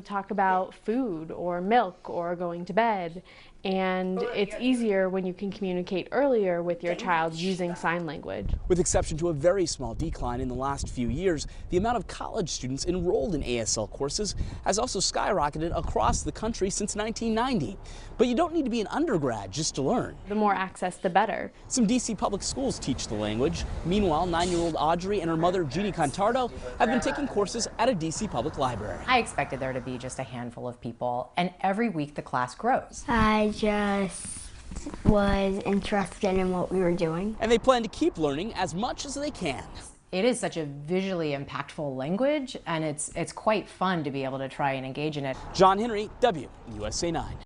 Talk about food or milk or going to bed, and it's easier when you can communicate earlier with your child using sign language. With exception to a very small decline in the last few years, the amount of college students enrolled in ASL courses has also skyrocketed across the country since 1990. But you don't need to be an undergrad just to learn. The more access, the better. Some DC public schools teach the language. Meanwhile, 9-year-old Audrey and her mother, Jeannie Contardo, have been taking courses at a DC public library. I expected there to be just a handful of people, and every week the class grows. I just was interested in what we were doing. And they plan to keep learning as much as they can. It is such a visually impactful language, and it's quite fun to be able to try and engage in it. John Henry, WUSA 9.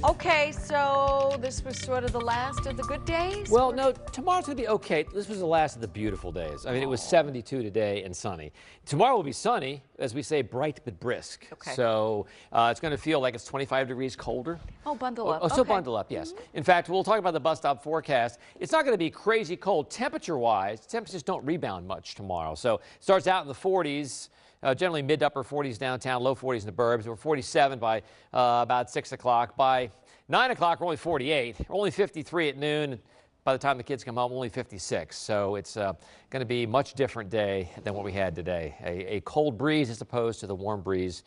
Okay, so this was sort of the last of the good days? Well, no, tomorrow's going to be okay. This was the last of the beautiful days. I mean, it was 72 today and sunny. Tomorrow will be sunny, as we say, bright but brisk. Okay. So it's going to feel like it's 25 degrees colder. Oh, bundle up. Oh, so okay. bundle up, yes. In fact, we'll talk about the bus stop forecast. It's not going to be crazy cold temperature-wise. Temperatures don't rebound much tomorrow. So it starts out in the 40s. Generally mid to upper 40s downtown, low 40s in the burbs. We're 47 by about 6 o'clock. By 9 o'clock, we're only 48. We're only 53 at noon. By the time the kids come home, only 56. So it's going to be a much different day than what we had today. A cold breeze as opposed to the warm breeze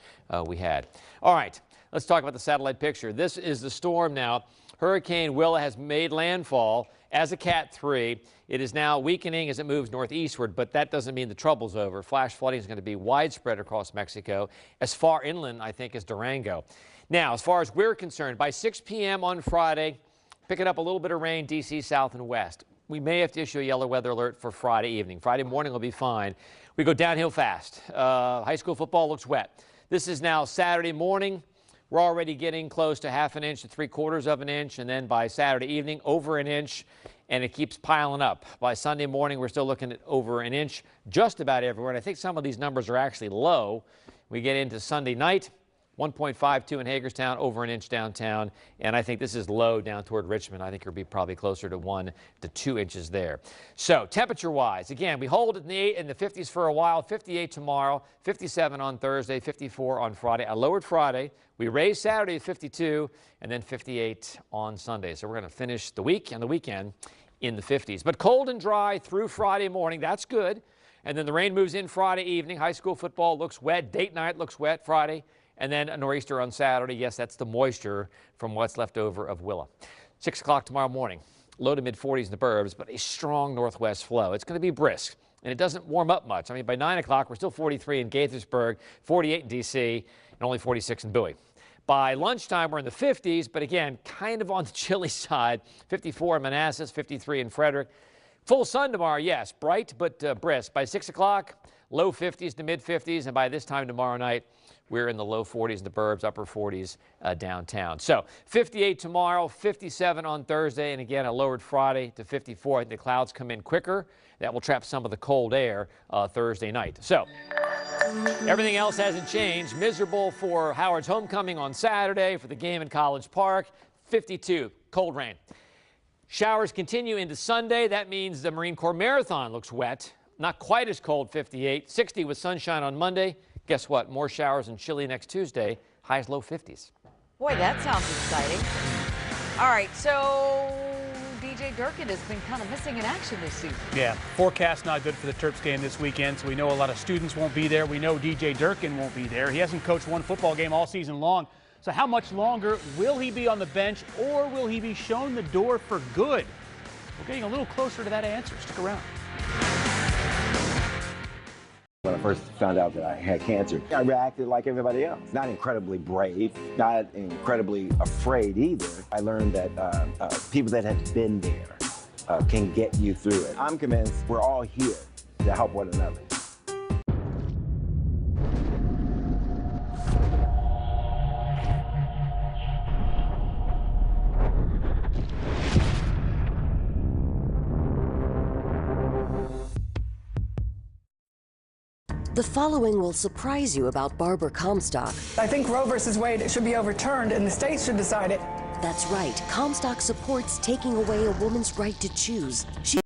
we had. All right, let's talk about the satellite picture. This is the storm now. Hurricane Willa has made landfall as a Cat 3. It is now weakening as it moves northeastward, but that doesn't mean the trouble's over. Flash flooding is going to be widespread across Mexico, as far inland, I think, as Durango. Now, as far as we're concerned, by 6 p.m. on Friday, picking up a little bit of rain, D.C. south and west. We may have to issue a yellow weather alert for Friday evening. Friday morning will be fine. We go downhill fast. High school football looks wet. This is now Saturday morning. We're already getting close to ½ an inch to 3/4 of an inch, and then by Saturday evening, over an inch, and it keeps piling up. By Sunday morning, we're still looking at over an inch just about everywhere, and I think some of these numbers are actually low. We get into Sunday night, 1.52 in Hagerstown, over an inch downtown, and I think this is low down toward Richmond. I think it'll be probably closer to 1 to 2 inches there. So temperature-wise, again, we hold it in the 50s for a while, 58 tomorrow, 57 on Thursday, 54 on Friday. I lowered Friday. We raised Saturday at 52, and then 58 on Sunday. So we're going to finish the week and the weekend in the 50s. But cold and dry through Friday morning, that's good. And then the rain moves in Friday evening. High school football looks wet. Date night looks wet Friday. And then a nor'easter on Saturday. Yes, that's the moisture from what's left over of Willa. 6 o'clock tomorrow morning. Low to mid 40s in the burbs, but a strong northwest flow. It's going to be brisk, and it doesn't warm up much. I mean, by 9 o'clock, we're still 43 in Gaithersburg, 48 in D.C., and only 46 in Bowie. By lunchtime, we're in the 50s, but again, kind of on the chilly side. 54 in Manassas, 53 in Frederick. Full sun tomorrow, yes, bright but brisk. By 6 o'clock, low 50s to mid 50s, and by this time tomorrow night, we're in the low 40s in the burbs, upper 40s downtown. So 58 tomorrow, 57 on Thursday, and again, a lowered Friday to 54. I think the clouds come in quicker. That will trap some of the cold air Thursday night. So everything else hasn't changed. Miserable for Howard's homecoming on Saturday, for the game in College Park. 52, cold rain. Showers continue into Sunday. That means the Marine Corps Marathon looks wet. Not quite as cold, 58. 60 with sunshine on Monday. Guess what? More showers and chilly next Tuesday. Highs low 50s. Boy, that sounds exciting. All right, so DJ Durkin has been kind of missing in action this season. Yeah, forecast not good for the Terps game this weekend, so we know a lot of students won't be there. We know DJ Durkin won't be there. He hasn't coached one football game all season long. So how much longer will he be on the bench, or will he be shown the door for good? We're getting a little closer to that answer. Stick around. When I first found out that I had cancer, I reacted like everybody else. Not incredibly brave, not incredibly afraid either. I learned that people that have been there can get you through it. I'm convinced we're all here to help one another. The following will surprise you about Barbara Comstock. I think Roe versus Wade should be overturned and the states should decide it. That's right. Comstock supports taking away a woman's right to choose. She